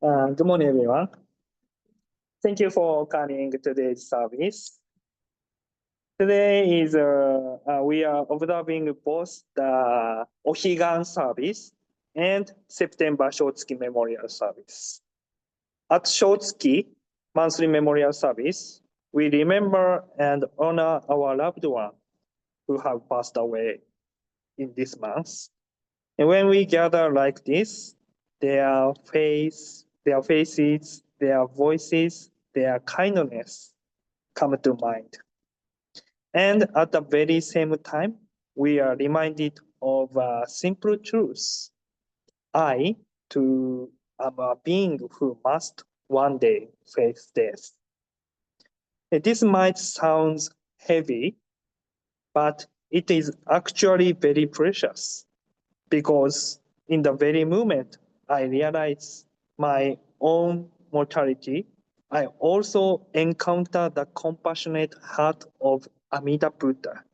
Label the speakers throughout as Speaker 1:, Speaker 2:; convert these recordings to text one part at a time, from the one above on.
Speaker 1: Good morning, everyone. Thank you for coming to today's service. Today is we are observing both the Ohigan service and September Shotsuki Memorial Service. At Shotsuki monthly memorial service, we remember and honor our loved one who have passed away in this month. And when we gather like this, their faces, their voices, their kindness come to mind. And at the very same time, we are reminded of a simple truth. I, too, am a being who must one day face death. This might sound heavy, but it is actually very precious because in the very moment I realize my own mortality, I also encounter the compassionate heart of Amida Buddha,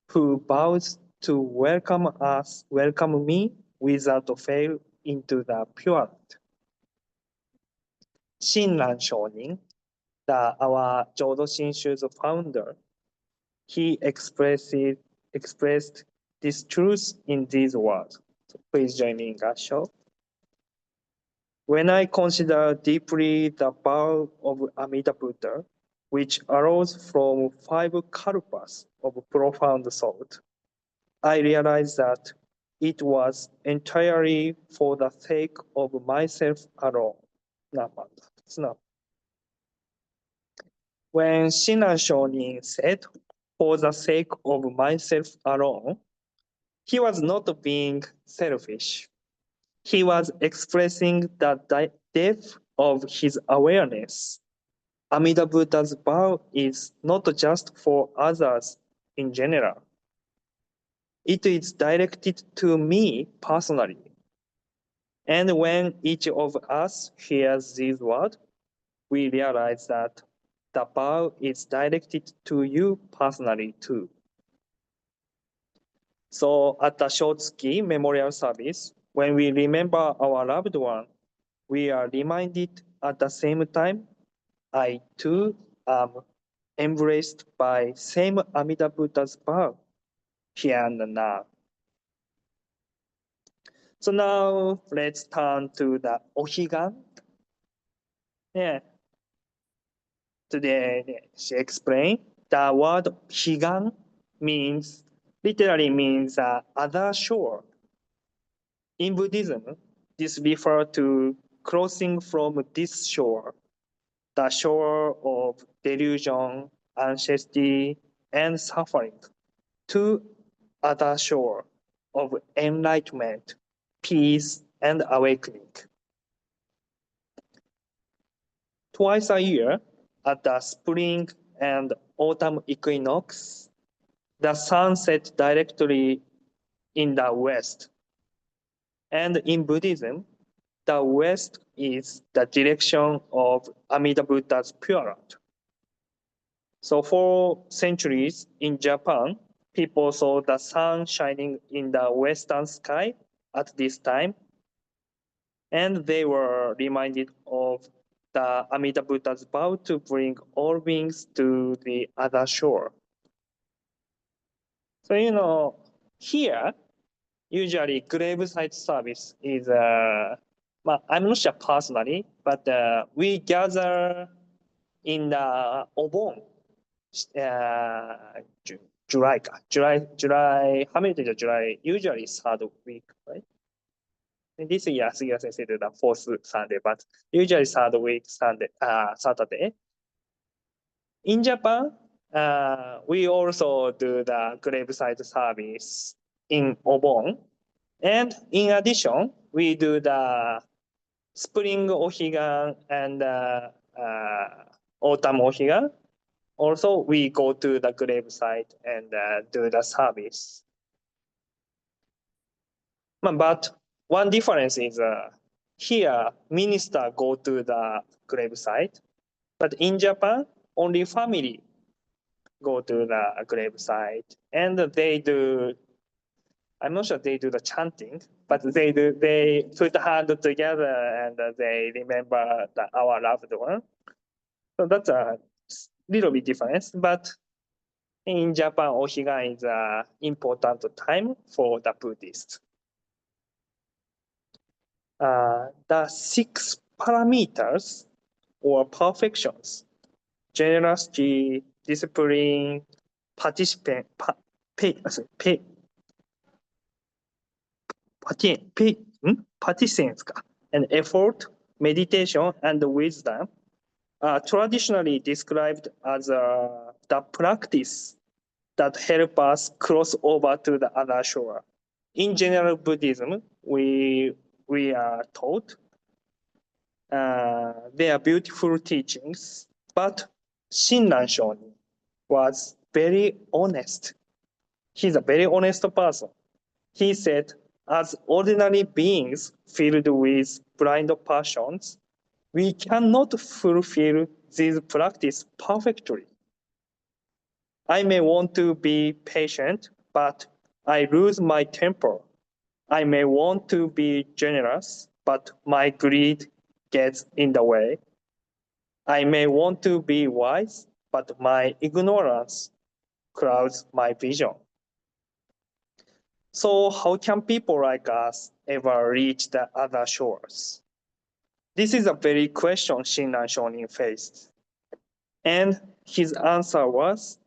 Speaker 1: who vows to welcome me without fail into the pure light. Shinran Shonin, our Jodo Shinshu's founder, he expressed this truth in these words. So please join me in Gasho. When I consider deeply the vow of Amida Buddha, which arose from 5 kalpas of profound thought, I realize that it was entirely for the sake of myself alone. When Shinan Shonin said, for the sake of myself alone, he was not being selfish. He was expressing the depth of his awareness. Amida Buddha's vow is not just for others in general. It is directed to me personally. And when each of us hears these words, we realize that the vow is directed to you personally too. So at the Shotsuki Memorial Service, when we remember our loved one, we are reminded at the same time, I too am embraced by same Amida Buddha's vow here and now. So now let's turn to the Ohigan. Yeah. Today she explained the word Higan literally means other shore. In Buddhism, this refers to crossing from this shore, the shore of delusion, anxiety, and suffering, to other shore of enlightenment, peace, and awakening. Twice a year, at the spring and autumn equinox, the sun sets directly in the west. And in Buddhism, the west is the direction of Amida Buddha's pure light. So for centuries in Japan, people saw the sun shining in the western sky at this time, and they were reminded of the Amida Buddha's vow to bring all beings to the other shore. So, here, usually graveside service is, I'm not sure personally, but we gather in the Obon, July, how many days of July? Usually third week, right? And this year, Sugi said the fourth Sunday, but usually third week, Saturday. In Japan, we also do the graveside service in Obon. And in addition, we do the spring Ohigan and autumn Ohigan. Also, we go to the gravesite and do the service. But one difference is here, minister go to the gravesite, but in Japan, only family go to the gravesite, and they do, I'm not sure they do the chanting, but they put hand together and they remember our loved one. So that's a little bit difference, but in Japan, Ohigan is an important time for the Buddhists. The 6 parameters or perfections: generosity, discipline, participant, participants, and effort, meditation, and wisdom are traditionally described as the practice that help us cross over to the other shore. In general Buddhism, we are taught they are beautiful teachings, but Shinran Shonin was very honest. He's a very honest person. He said, as ordinary beings filled with blind passions, we cannot fulfill these practices perfectly. I may want to be patient, but I lose my temper. I may want to be generous, but my greed gets in the way. I may want to be wise, but my ignorance clouds my vision. So how can people like us ever reach the other shores? This is a very question Shinran Shonin faced. And his answer was,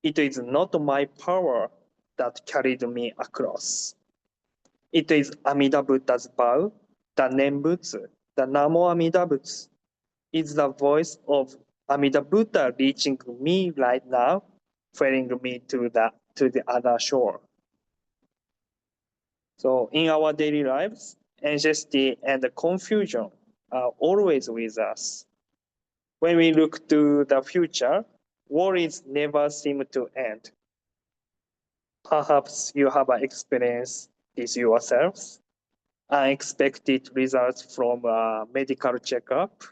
Speaker 1: it is not my power that carried me across. It is Amida Buddha's vow, the Nembutsu, the Namo Amida Butsu. It's the voice of Amida Buddha reaching me right now, ferrying me to the other shore. So in our daily lives, anxiety and confusion are always with us. When we look to the future, worries never seem to end. Perhaps you have experienced this yourselves. Unexpected results from a medical checkup,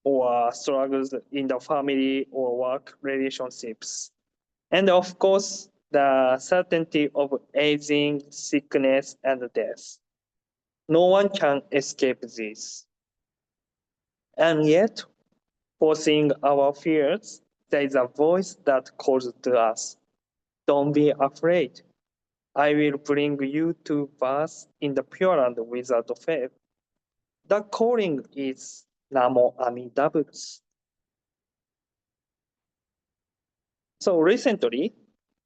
Speaker 1: or struggles in the family or work relationships. And of course, the certainty of aging, sickness, and death. No one can escape this. And yet, foreseeing our fears, there is a voice that calls to us. Don't be afraid. I will bring you to birth in the pure land without fail. The calling is Namo Amida Butsu. So recently,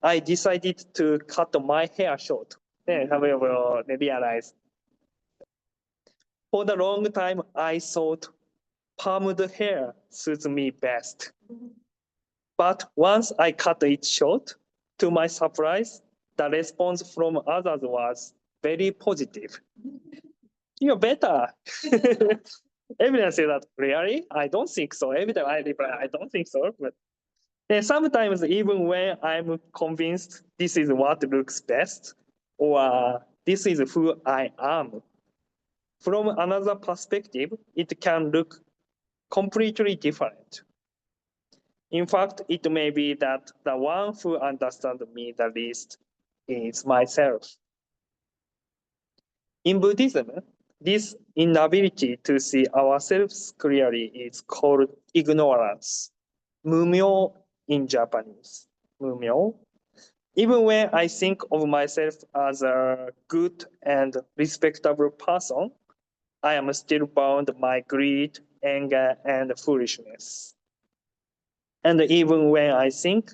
Speaker 1: I decided to cut my hair short. Have you realized? For the long time, I thought permed hair suits me best. But once I cut it short, to my surprise, the response from others was very positive. You're better. Everyone said that, really? I don't think so. Every time I reply, I don't think so. But sometimes even when I'm convinced this is what looks best, or this is who I am, from another perspective, it can look completely different. In fact, it may be that the one who understands me the least is myself. In Buddhism, this inability to see ourselves clearly is called ignorance. Mumyo in Japanese. Mumyo. Even when I think of myself as a good and respectable person, I am still bound by greed, anger, and foolishness. And even when I think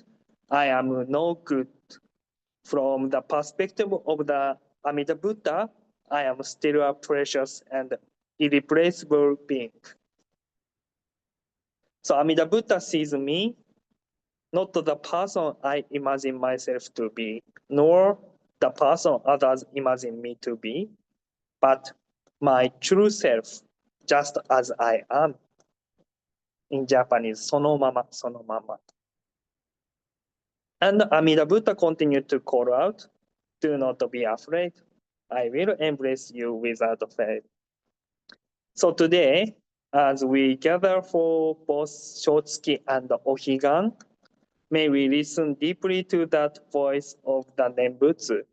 Speaker 1: I am no good, from the perspective of the Amida Buddha, I am still a precious and irreplaceable being. So Amida Buddha sees me not the person I imagine myself to be, nor the person others imagine me to be, but my true self, just as I am. In Japanese, そのまま、そのまま. And Amida Buddha continued to call out, do not be afraid. I will embrace you without fail. So today, as we gather for both Shotsuki and Ohigan, may we listen deeply to that voice of the Nembutsu.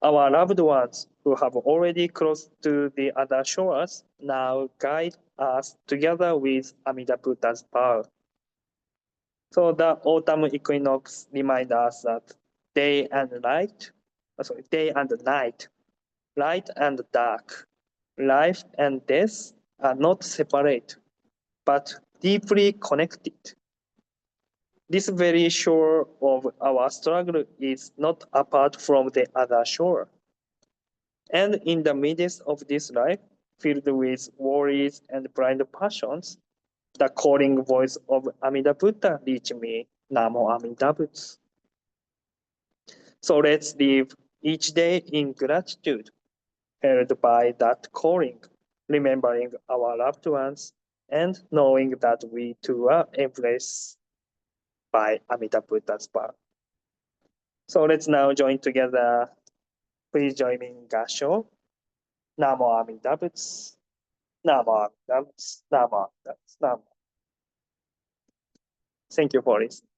Speaker 1: Our loved ones who have already crossed to the other shores now guide us together with Amida Buddha's power. So the autumn equinox reminds us that day and day and night, light and dark, life and death are not separate, but deeply connected. This very shore of our struggle is not apart from the other shore. And in the midst of this life, filled with worries and blind passions, the calling voice of Amida Buddha reached me, Namo Amida Butsu. So let's live each day in gratitude, held by that calling, remembering our loved ones, and knowing that we too are embraced by Amida Buddha's power. So let's now join together. Please join me in Gasho. Namo Amida Butsu. Namo Amida Butsu. Namo Amida Butsu. Namo. Thank you for listening.